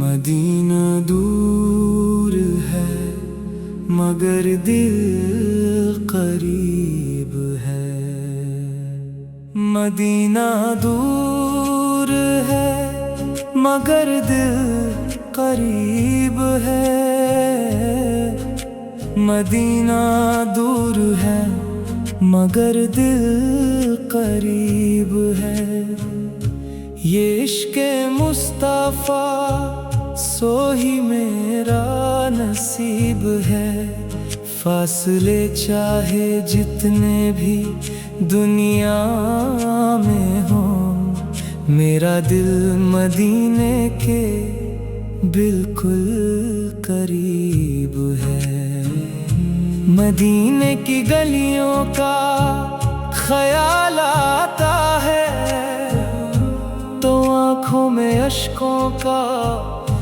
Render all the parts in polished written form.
Medina दूर है मगर दिल करीब है। मदीना दूर है मगर दिल करीब है। मदीना दूर है मगर दिल करीब है। ये इश्क़े मुस्तफ़ा सो ही मेरा नसीब है। फासले चाहे जितने भी दुनिया में हो, मेरा दिल मदीने के बिल्कुल करीब है। मदीने की गलियों का ख्याल आता है तो आँखों में अश्कों का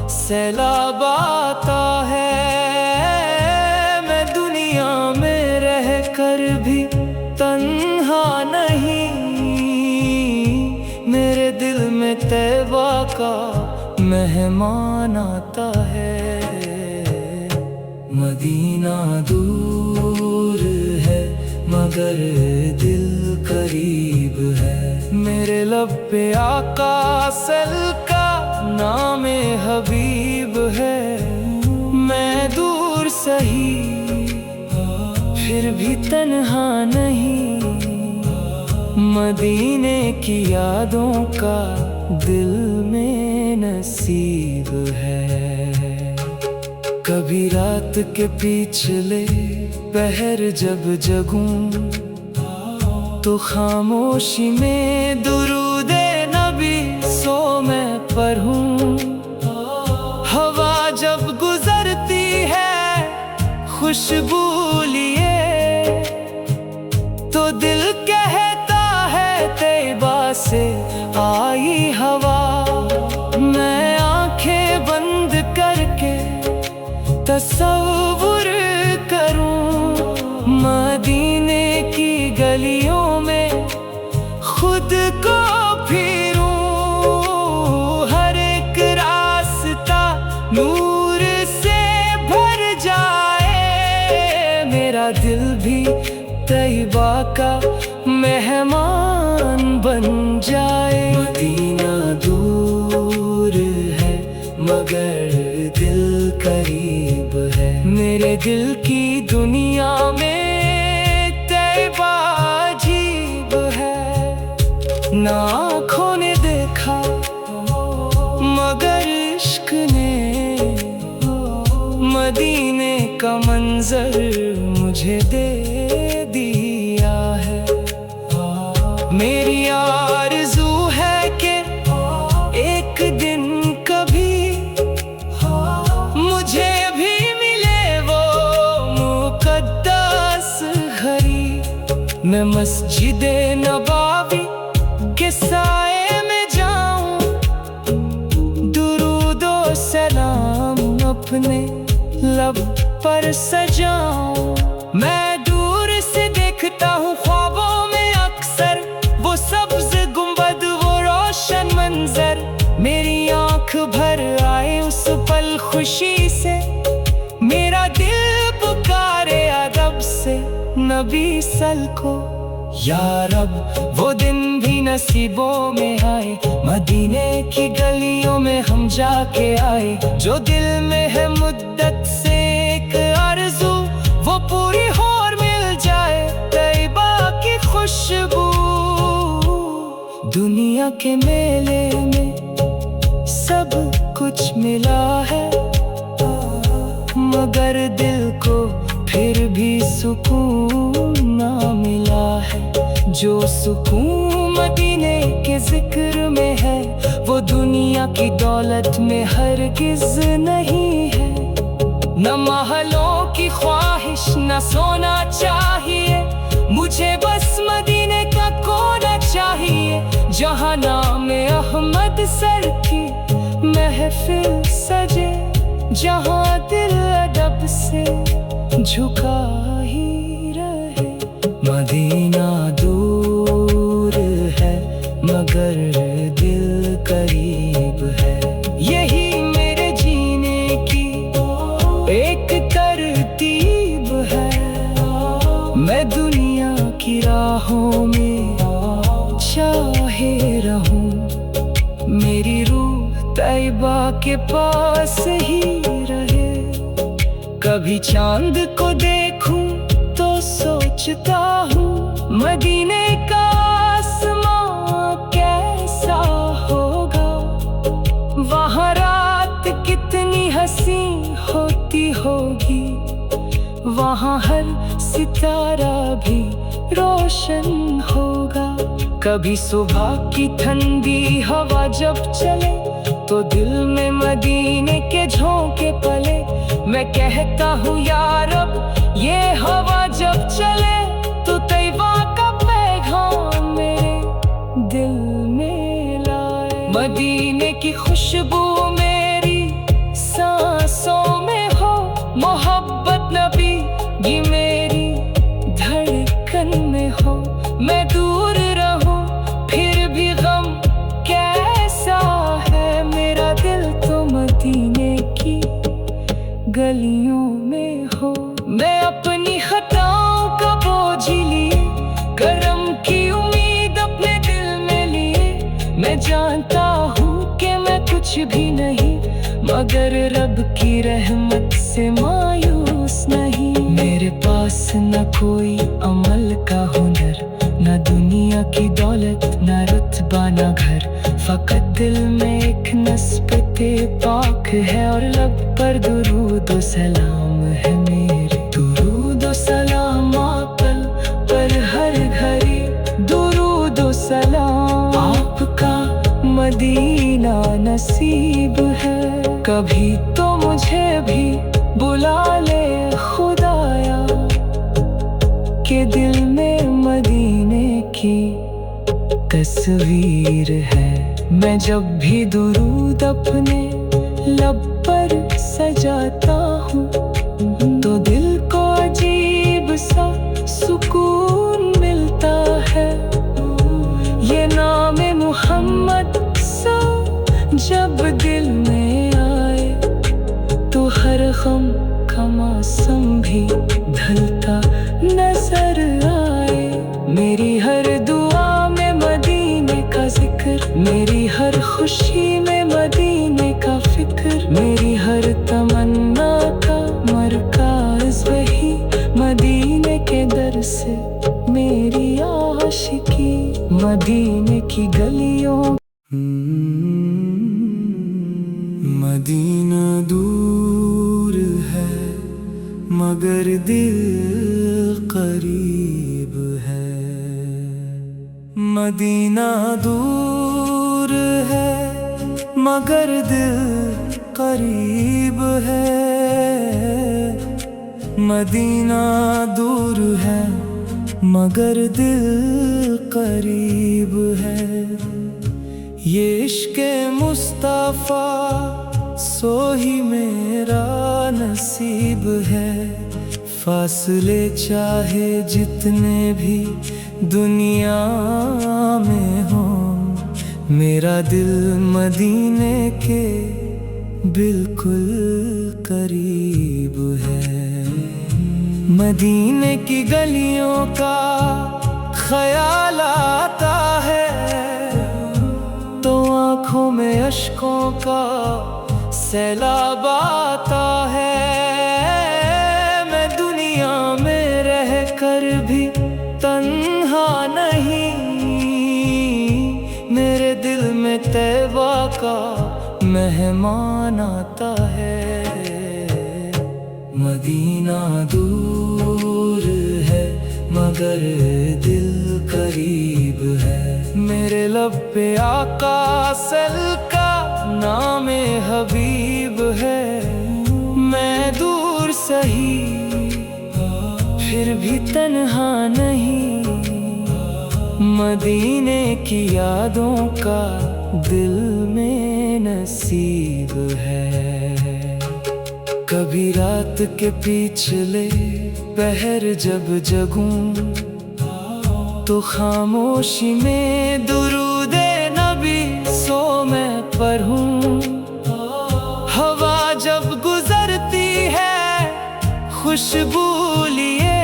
सैलाब आता है। मैं दुनिया में रह कर भी तन्हा नहीं, मेरे दिल में तैबा का मेहमान आता है। मदीना दूर है मगर दिल करीब है। मेरे लब पे आका सल का नाम हबीब है। मैं दूर सही फिर भी तन्हा नहीं, मदीने की यादों का दिल में नसीब है। कभी रात के पिछले पहर जब जगूं तो खामोशी में दुरूदे नबी सो मैं पढ़ूं। हवा जब गुजरती है खुशबू लिए तो दिल कहता है तैबा से आई हवा। मैं आंखें बंद करके तसव्वुर करूं मदीने की गलियों में खुद को फिरूं। हर एक रास्ता नूर से भर जाए, मेरा दिल भी तैबा का मेहमान बन जाए। मदीना दूर है मगर दिल करीब है। मेरे दिल की दुनिया में तैबा अजीब है। ना आँखों ने देखा मगर इश्क ने मदीने का मंजर मुझे दे दिया है। मेरी आरज़ू है कि एक दिन कभी मुझे भी मिले वो मुक़द्दस घड़ी। मैं मस्जिदे नबावी के साए में जाऊं, दुरूदो सलाम अपने लब पर सजाऊं। मैं दूर से देखता हूँ ख्वाबों में अक्सर वो सब्ज़ गुंबद वो रोशन मंजर। मेरी आँख भर आए उस पल खुशी से, मेरा दिल पुकारे अदब से नबी सल को। या रब वो दिन भी नसीबों में आए, मदीने की गलियों में हम जाके आए। जो दिल में है मुद्दत से एक आरज़ू वो पूरी हो और मिल जाए तैबा की खुशबू। दुनिया के मेले में सब कुछ मिला है मगर दिल को फिर भी सुकून ना मिला है। जो सुकून मदीने के जिक्र में है वो दुनिया की दौलत में हरगिज़ नहीं है। न महलों की ख्वाहिश न सोना चाहिए, मुझे बस मदीने का कोना चाहिए। जहाँ नाम अहमद सर की महफिल सजे, जहाँ दिल अदब से झुका ही रहे। मदीना दूर है मगर दिल करीब है। यही मेरे जीने की एक तरतीब है। मैं दुनिया की राहों में चाहे रहूं, मेरी रूह तैयबा के पास ही रहे। कभी चांद को देखूं तो सोचता हूँ मदीने का आसमां कैसा होगा। वहाँ रात कितनी हंसी होती होगी, वहाँ हर सितारा भी रोशन होगा। कभी सुबह की ठंडी हवा जब चले तो दिल में मदीने के झोंके पले। मैं कहता हूँ या रब ये हवा जब चले तो तैयबा का पैगाम मेरे दिल में लाए। मदीने की खुशबू मेरी सांसों में हो, मोहब्बत नबी की मेरी धड़कन में हो। मैं दूर रहूं फिर भी गम कैसा है, मेरा दिल तो मदीने की गलियों में हो। मैं अपनी खताओं का बोझ लिए, करम की उम्मीद अपने दिल में लिए। मैं जानता हूँ कि मैं कुछ भी नहीं, मगर रब की रहमत से मायूस नहीं। मेरे पास न कोई अमल का हुनर, न दुनिया की दौलत, न रुतबा न घर, फकत दिल में एक नस्बते पाक है और लब पर दुरूद व सलाम है मेरे। दुरूद व सलाम आपल पर हर घड़ी, दुरूद व सलाम आपका मदीना नसीब है। कभी तो मुझे भी बुला ले खुदाया, के दिल में मदीने की तस्वीर है। मैं जब भी दुरूद अपने लब पर सजाता हूँ तो दिल को अजीब सा सुकून मिलता है। ये नाम मोहम्मद सा जब दिल में आए तो हर गम का मौसम भी ढलता नजर आए। मेरी हर दुआ में मदीने का जिक्र, मेरी हर खुशी में मदीने का फिक्र, मेरी हर तमन्ना का मरकज़ वही मदीने के दर से मेरी आशिकी। मदीने की गलियों मदीना दूर है मगर दिल करीब है। मदीना दूर है मगर दिल करीब है। मदीना दूर है मगर दिल करीब है। ये इश्क़े मुस्तफ़ा सो ही मेरा नसीब है। फासले चाहे जितने भी दुनिया में हो, मेरा दिल मदीने के बिल्कुल करीब है। मदीने की गलियों का ख्याल आता है तो आँखों में अश्कों का सैलाब आता है। मैं दुनिया में रह कर भी तन्हा नहीं, मेरे दिल में तैयबा का मेहमान आता है। मदीना दूर है मगर दिल करीब है। मेरे लब पे आका सल का नाम हबीब है। मैं दूर सही फिर भी तन्हा नहीं, मदीने की यादों का दिल में नसीब है। कभी रात के पिछले पहर जब जगूं तो खामोशी में दुरूदे नबी सो मैं सफर हूँ। हवा जब गुजरती है खुशबू लिए,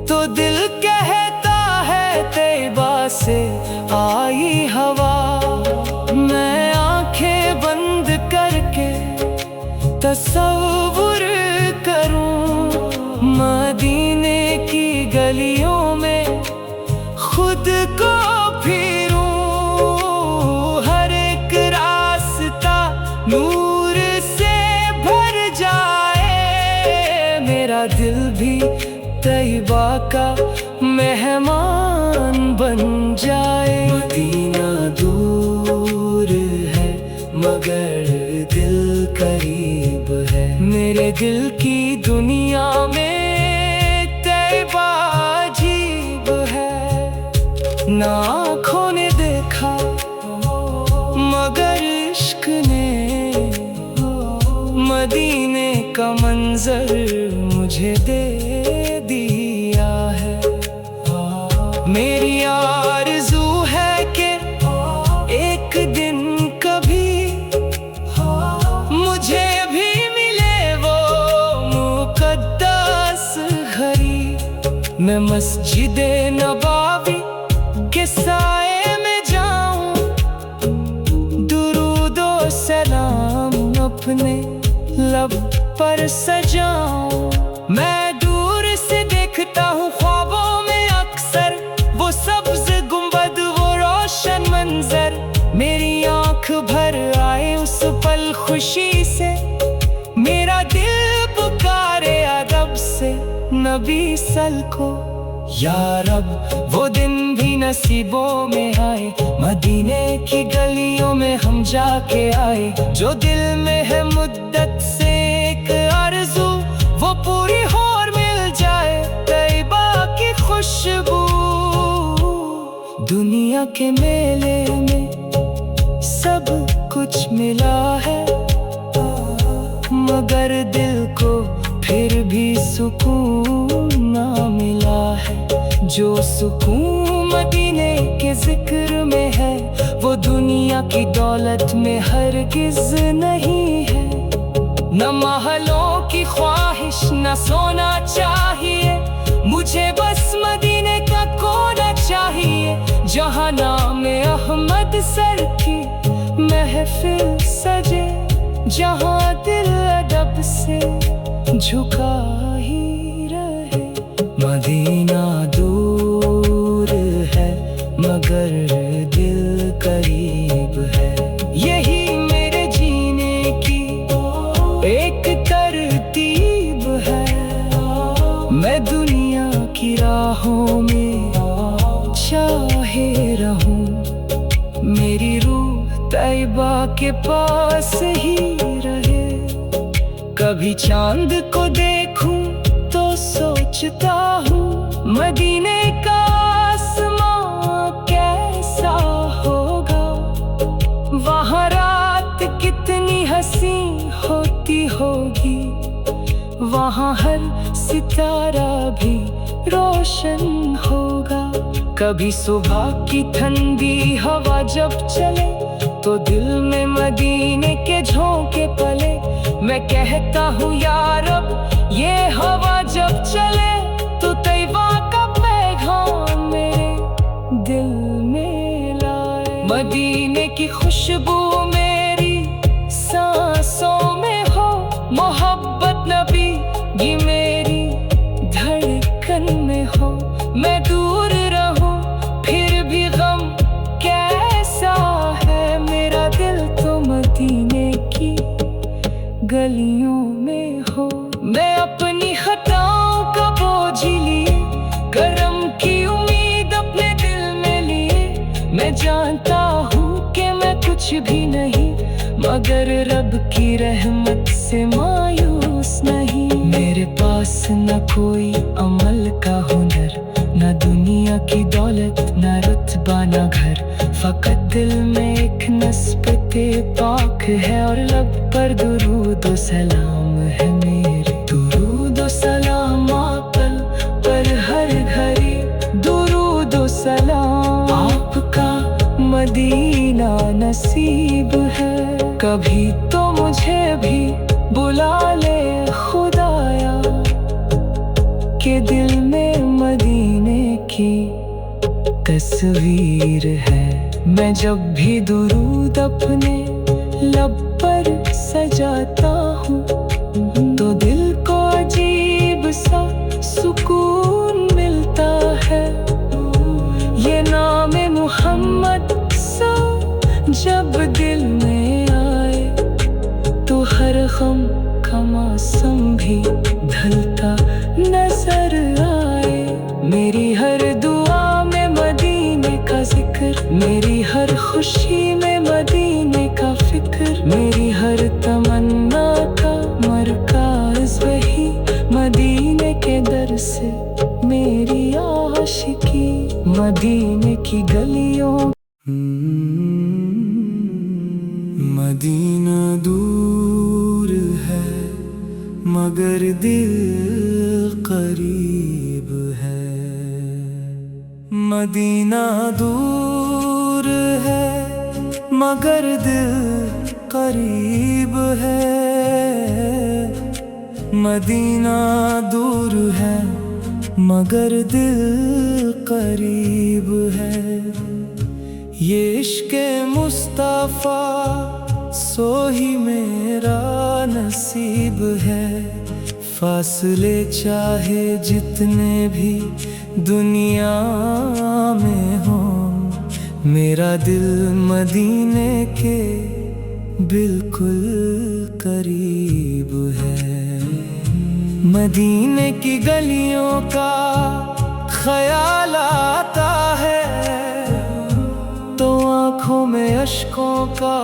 तो दिल कहता है तैबा से आई हवा। मैं आंखें बंद करके तसव्वुर करूं, मदीने की गलियों में खुद को फिरूं। हर एक रास्ता नूर से भर जाए, मेरा दिल भी तैबा का मेहमान बन जाए। मदीना दूर है मगर दिल करीब है, मेरे दिल की दुनिया में तैबा अजीब है। ना आँखों ने देखा मगर इश्क ने मदीने का मंजर मुझे दे दिया है। मेरी आरज़ू है कि एक दिन कभी मुझे भी मिले वो मुक़द्दस घड़ी। मैं मस्जिदे नबवी के साए में जाऊं, दुरूदो सलाम अपने लब पर सजाऊं। मैं दूर से देखता हूँ ख्वाबों में अक्सर वो सब्ज़ गुंबद, वो रोशन मंजर। मेरी आँख भर आए उस पल खुशी से, मेरा दिल पुकारे अदब से नबी सल को। या रब वो दिन भी नसीबों में आए, मदीने की गलियों में हम जाके आए। जो दिल में है मुद्दत से एक आरज़ू, वो पूरी हो और मिल जाए तैबा की खुशबू। दुनिया के मेले में सब कुछ मिला है, मगर दिल को फिर भी सुकून ना मिला है। जो सुकून मदीने के जिक्र में है, वो दुनिया की दौलत में हरगिज़ नहीं है। न महलों की ख्वाहिश न सोना चाहिए, मुझे बस मदीने का कोना चाहिए। जहाँ नाम अहमद सर की महफिल सजे, जहाँ दिल अदब से झुका ही रहे। मदीना दूर है मगर दिल करीब है, यही मेरे जीने की एक तरतीब है। मैं दुनिया की राहों में चाहे रहूं, मेरी रूह तैबा के पास ही रहे। कभी चांद को देखूं तो सोचता हूँ, मदीने का आसमां कैसा होगा। वहाँ रात कितनी हंसी होती होगी, वहाँ हर सितारा भी रोशन होगा। कभी सुबह की ठंडी हवा जब चले, तो दिल में मदीने के झोंके पले। मैं कहता हूँ या रब ये हवा जब चले, तो तैबा का पैगाम मेरे दिल में लाए। मदीने की खुशबू मेरी सांसों में हो, मोहब्बत नबी ये मेरी धड़कन में हो। मैं दूर रहूं फिर भी गम कैसा है, मेरा दिल तो मदीने की गलियों में हो। मैं अपनी खताओं का बोझ लिए, करम की उम्मीद अपने दिल में लिए। मैं जानता हूँ कि मैं कुछ भी नहीं, मगर रब की रहमत से मायूस नहीं। मेरे पास न कोई अमल का हुनर, न दुनिया की दौलत, न रुतबा न घर। फकत दिल में एक नस्बते पाक है, और लब पर दुरूद व सलाम है मेरे। दुरूद व सलाम आपल पर हर घड़ी, दुरूद व सलाम आपका मदीना नसीब है। कभी तो मुझे भी बुला ले खुदाया, के दिल में मदीने की तस्वीर है। मैं जब भी दुरूद अपने लब पर सजाता हूँ, तो दिल को अजीब सा सुकून मिलता है। ये नाम मोहम्मद सा जब दिल में आए, तो हर गम का मौसम भी ढलता नजर आए। मेरी हर दुआ में मदीने का जिक्र, मेरी हर खुशी में मदीने का फिक्र, मेरी हर तमन्ना का मरकज़ वही मदीने के दर से मेरी आशिकी। मदीने की गलियों मदीना दूर है मगर दिल करीब है। मदीना दूर है मगर दिल करीब है। मदीना दूर है मगर दिल करीब है। ये इश्क़े मुस्तफ़ा सो ही मेरा नसीब है। फासले चाहे जितने भी दुनिया में हों, मेरा दिल मदीने के बिल्कुल करीब है। मदीने की गलियों का ख्याल आता है, तो आँखों में अश्कों का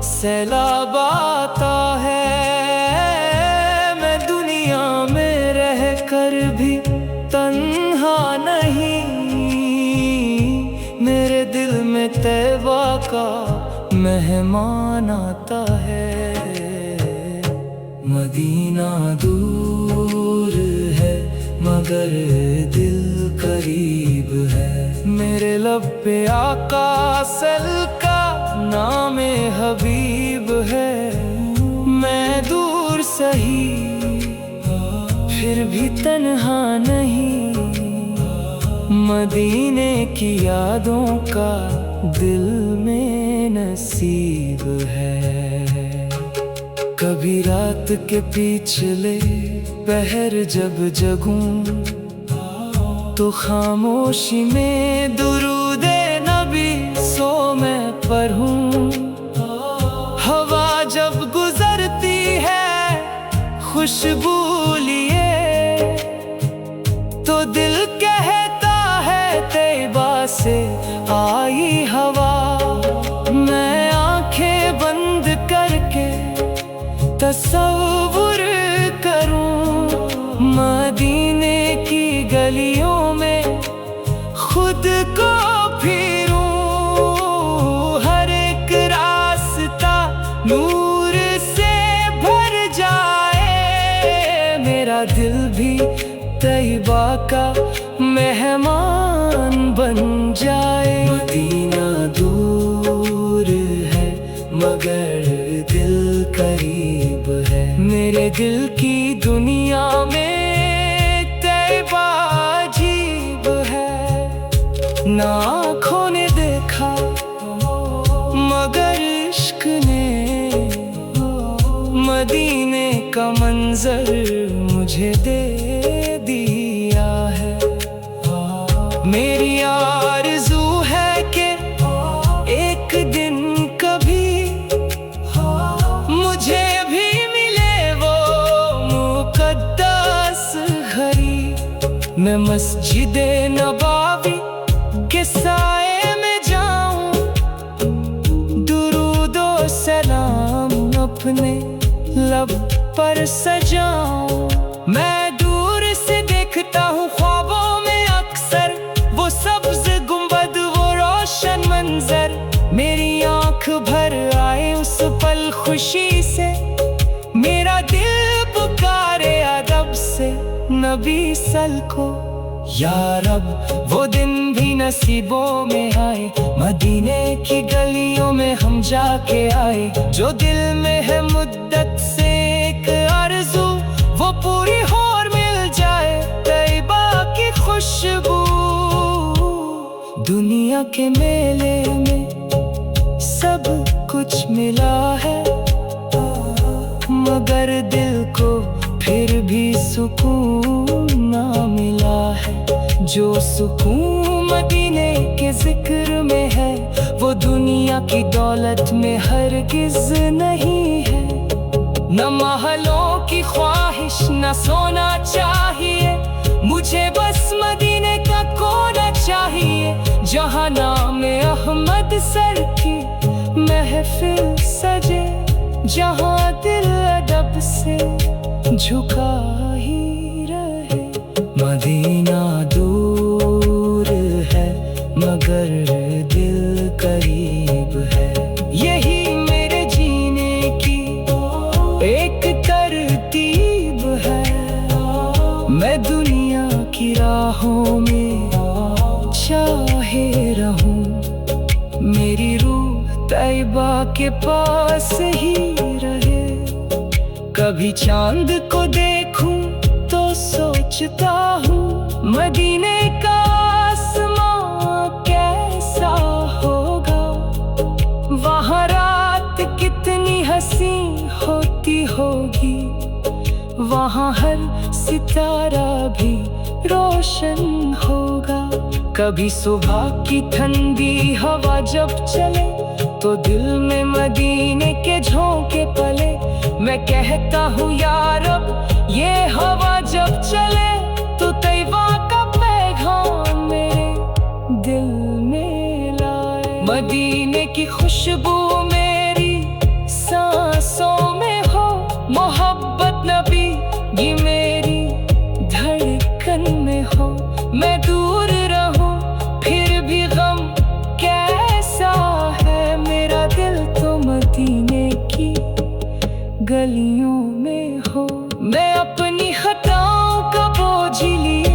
सैलाब आता है। मैं दुनिया में रह कर भी तन्हा नहीं, मेरे दिल में तैबा का मेहमान आता है। मदीना दूर है मगर दिल करीब है। मेरे लब पे आका सल का नाम हबीब है। मैं दूर सही फिर भी तन्हा नहीं, मदीने की यादों का दिल में नसीब है। कभी रात के पिछले पहर जब जगूं, तो खामोशी में दुरूदे नबी सो मैं पढ़ूं। हवा जब गुजरती है खुशबू लिए, तो दिल कहता है तैबा से आई हवा। मैं आंखें बंद करके तसव्वुर करूं, मदीने की गलियों में खुद को फिरूं। हर एक रास्ता नूर से भर जाए, मेरा दिल भी तैबा का मेहमान बन जाए। मदीना दूर है मगर दिल करीब है। मेरे दिल की दुनिया में तैबा अजीब है। ना आँखों ने देखा मगर इश्क ने मदीने का मंजर मुझे दे दिया है। मेरी आरज़ू है कि एक दिन कभी मुझे भी मिले वो मुक़द्दस घड़ी। मैं मस्जिदे नबावी के साए में जाऊं, दुरूदो सलाम अपने लब पर सजाऊं। मैं दूर से देखता हूँ ख्वाबों में अक्सर, वो सब्ज़ गुंबद वो रोशन मंजर। मेरी आँख भर आए उस पल खुशी से, मेरा दिल पुकारे अदब से नबी सल को। या रब वो दिन भी नसीबों में आए। मदीने की गलियों में हम जाके आए। जो दिल में है मुद्दत से एक आरज़ू, वो पूरी हो और मिल जाए तैयबा की खुशबू। दुनिया के मेले में सब कुछ मिला है, मगर दिल को फिर भी सुकून ना मिला है। जो सुकून मदीने के जिक्र में है, वो दुनिया की दौलत में हरगिज़ नहीं है। न महलों की ख्वाहिश न सोना चाहिए, मुझे बस मदीने का कोना चाहिए। जहाँ नाम अहमद सर की महफिल सजे, जहाँ दिल अदब से झुका ही रहे। मदीना दूर है मगर दिल करीब है, यही मेरे जीने की एक तरतीब है। मैं दुनिया की राहों में चाहे रहूं, मेरी रूह तैयबा के पास ही रहे। कभी चांद को देखूं तो सोचता हूँ, मदीने का आसमां कैसा होगा। वहाँ रात कितनी हंसी होती होगी, वहाँ हर सितारा भी रोशन होगा। कभी सुबह की ठंडी हवा जब चले, तो दिल में मदीने के झोंके पले। मैं कहता हूँ या रब, ये हवा जब चले तो तैयबा का पैगाम मेरे दिल में लाए। मदीने की खुशबू मेरी सांसों में हो, मोहब्बत नबी की मेरी धड़कन में हो। मैं दूर रहूं फिर भी गम कैसा है, मेरा दिल तो मदीने की गलियों में हो। मैं अपनी खताओं का बोझ लिए,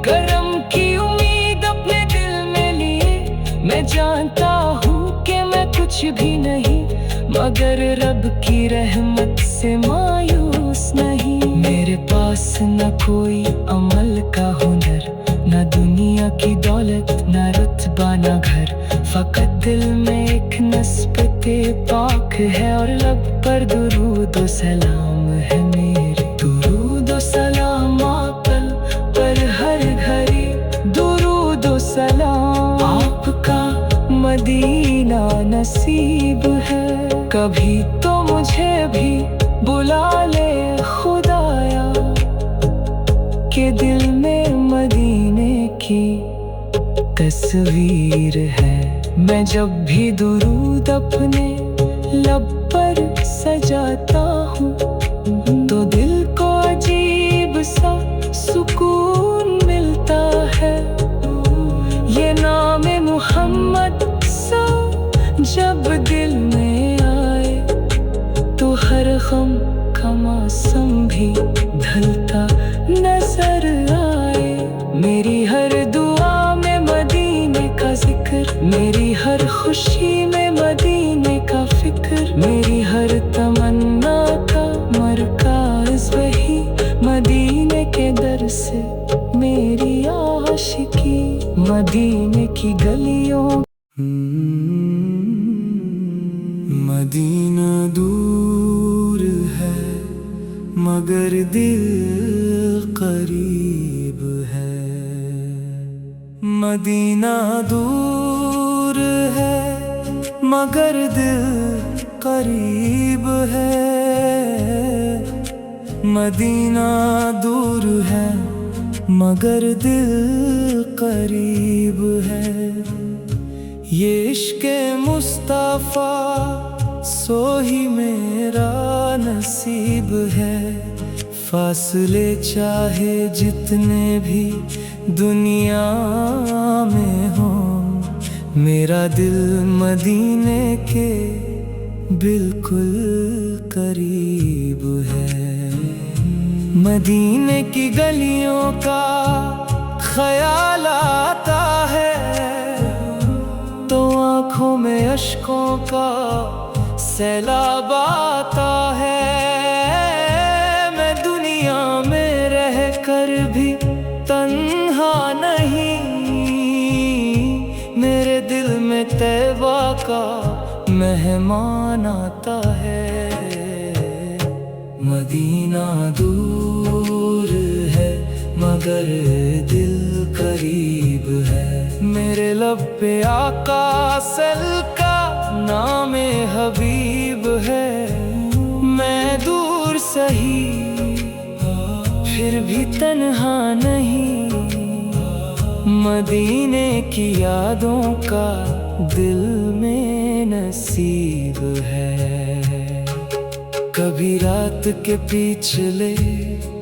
करम की उम्मीद अपने दिल में लिए। मैं जानता हूँ कि मैं कुछ भी नहीं, मगर रब की रहमत से मायूस नहीं। मेरे पास न कोई अमल का हुनर, न दुनिया की दौलत, न रुतबा न घर। फकत दिल में एक नस्बते पाक है, और लब पर दुरूद व सलाम है मेरे। दुरूद व सलाम आकल पर हर घड़ी, दुरूद व सलाम आपका मदीना नसीब है। कभी तो मुझे भी बुला ले खुदाया, के दिल में मदीने की तस्वीर है। मैं जब भी दुरूद अपने लब पर सजाता हूँ, तो दिल को अजीब सा सुकून मिलता है। ये नाम मोहम्मद सा जब दिल में आए, तो हर गम का मौसम भी ढलता नजर आए। मेरी हर दुआ में मदीने का जिक्र, मेरी हर खुशी में मदीने का फिक्र। मेरी हर तमन्ना का मरकाज़ वही, मदीने के दर से मेरी आशिकी। मदीने की गलियों मदीना दूर है मगर दिल करीब है। मदीना दूर है मगर दिल करीब है। मदीना दूर है मगर दिल करीब है। ये इश्क़े मुस्तफ़ा सो ही मेरा नसीब है। फासले चाहे जितने भी दुनिया में हो, मेरा दिल मदीने के बिल्कुल करीब है। मदीने की गलियों का ख्याल आता है, आँखों में अश्कों का सैलाब आता है। मैं दुनिया में रह कर भी तन्हा नहीं, मेरे दिल में तैबा का मेहमान आता है। मदीना दूर है मगर दिल करीब है, मेरे लब पे आका सल का नाम हबीब है। मैं दूर सही फिर भी तन्हा नहीं, मदीने की यादों का दिल में नसीब है। कभी रात के पिछले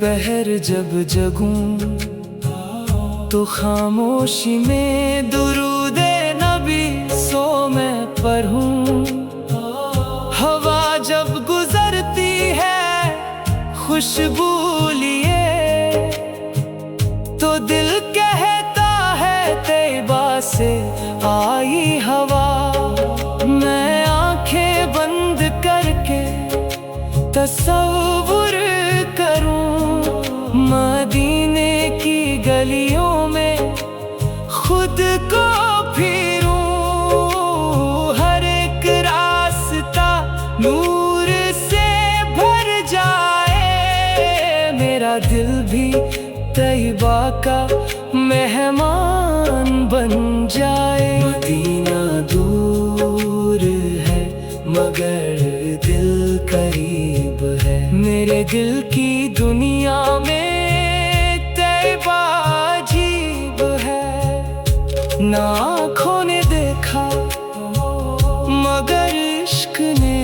पहर जब जगूं तो खामोशी में दुरूदे नबी सो मैं पढ़ूं। हवा जब गुजरती है खुशबू लिए तो दिल कहता है तैबा से आई हवा। मैं आंखें बंद करके तसव्वुर करूं, मदीने की गलियों में खुद को फिरूं। हर एक रास्ता नूर से भर जाए, मेरा दिल भी तैबा का मेहमान बन जाए। मदीना दूर है मगर दिल करीब है, मेरे दिल की दुनिया में तैबा अजीब है। ना आँखों ने देखा मगर इश्क ने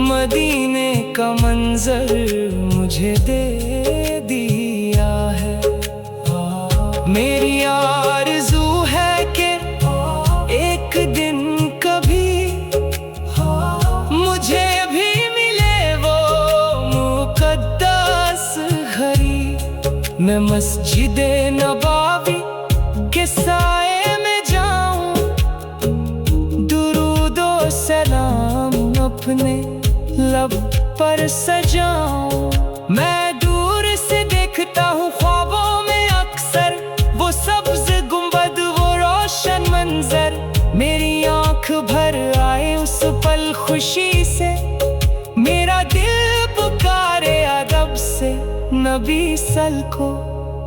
मदीने का मंजर मुझे दे दिया है। मेरी आरज़ू है कि एक दिन कभी मुझे भी मिले वो मुक़द्दस घड़ी। मैं मस्जिदे नबावी के साए में जाऊं, दुरूदो सलाम अपने लब पर सजाऊं। मैं दूर से देखता हूँ ख्वाबों में अक्सर वो सब्ज़ गुंबद वो रोशन मंजर। मेरी आँख भर आए उस पल खुशी से, मेरा दिल पुकारे अदब से नबी सल को।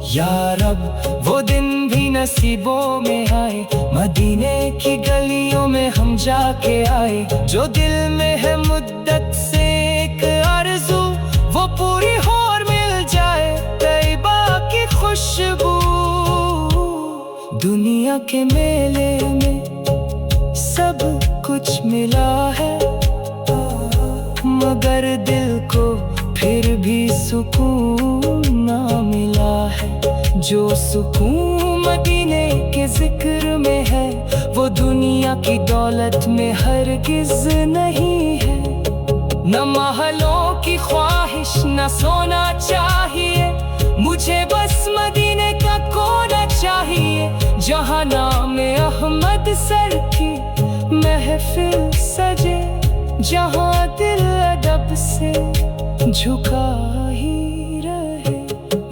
या रब वो दिन भी नसीबों में आए, मदीने की गलियों में हम जाके आए। जो दिल में है मुद्दत से एक आरज़ू वो पूरी हो और मिल जाए तैबा की खुशबू। दुनिया के मेले में सब कुछ मिला है मगर दिल को फिर भी सुकून ना मिला है। जो सुकून मदीने के जिक्र में है वो दुनिया की दौलत में हरगिज़ नहीं है। न महलों की ख्वाहिश न सोना चाहिए, मुझे बस मदीने का कोना चाहिए। जहाँ नाम अहमद सर की महफिल सजे, जहाँ दिल अदब से झुका ही रहे।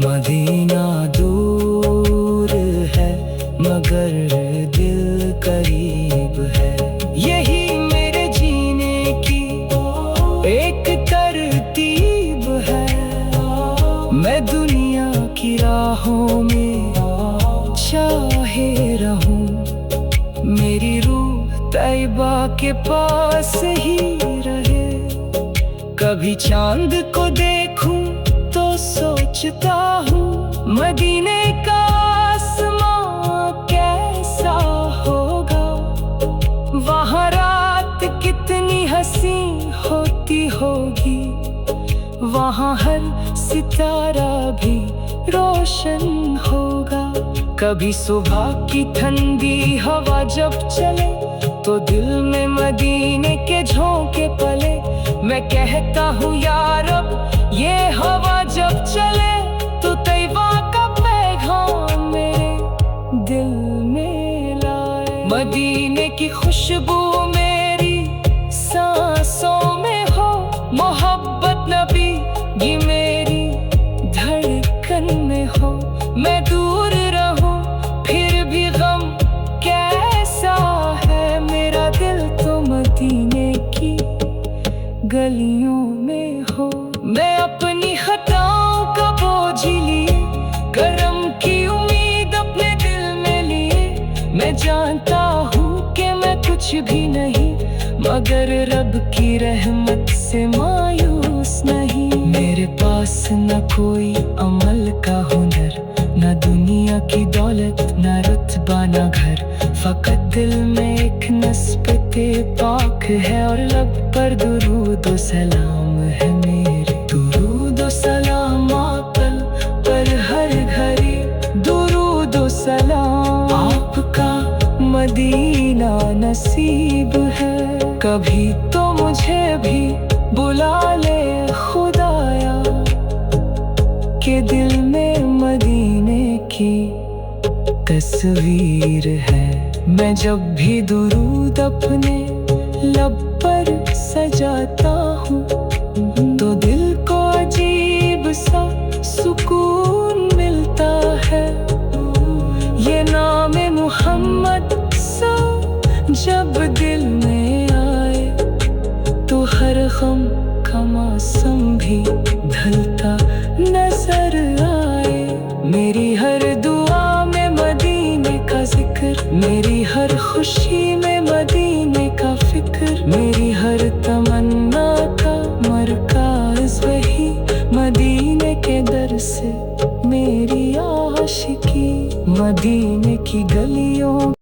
मदीना दूर है मगर दिल करीब है, यही मेरे जीने की एक तरतीब है। मैं दुनिया की राहों में चाहे रहूं, मेरी रूह तैबा के पास ही रहे। कभी चांद को देखूं तो सोचता हूँ मदीने का आसमां कैसा होगा। वहाँ रात कितनी हंसी होती होगी, वहाँ हर सितारा भी रोशन होगा। कभी सुबह की ठंडी हवा जब चले तो दिल में मदीने के झोंके पले। मैं कहता हूँ या रब ये हवा जब चले तो तैबा का पैगाम मेरे दिल में लाए। मदीने मदीने की गलियों में हो। मैं अपनी खताओं का बोझ लिए, करम की उम्मीद अपने दिल में लिए। मैं जानता हूँ कि मैं कुछ भी नहीं, मगर रब की रहमत से मायूस नहीं। मेरे पास न कोई अमल का हुनर, न दुनिया की दौलत, न रुतबा न घर, फकत दिल में एक नस्बते पाक है और लब पर दुरूद व सलाम है मेरे। दुरूद व सलाम आकल पर हर घड़ी, दुरूद व सलाम आपका मदीना नसीब है। कभी तो मुझे भी बुला ले खुदाया, के दिल में मदीने की तस्वीर है। मैं जब भी दुरूद अपने लब पर सजाता हूँ, तो दिल को अजीब सा सुकून मिलता है। ये नाम मोहम्मद सा जब दिल में आए, तो हर गम का मौसम भी ढलता नजर आए। मेरी हर दुआ में मदीने का जिक्र, मेरी हर खुशी में मदीने का फिक्र, मेरी हर तमन्ना का मरकज़ वही मदीने के दर से मेरी आशिकी। मदीने की गलियों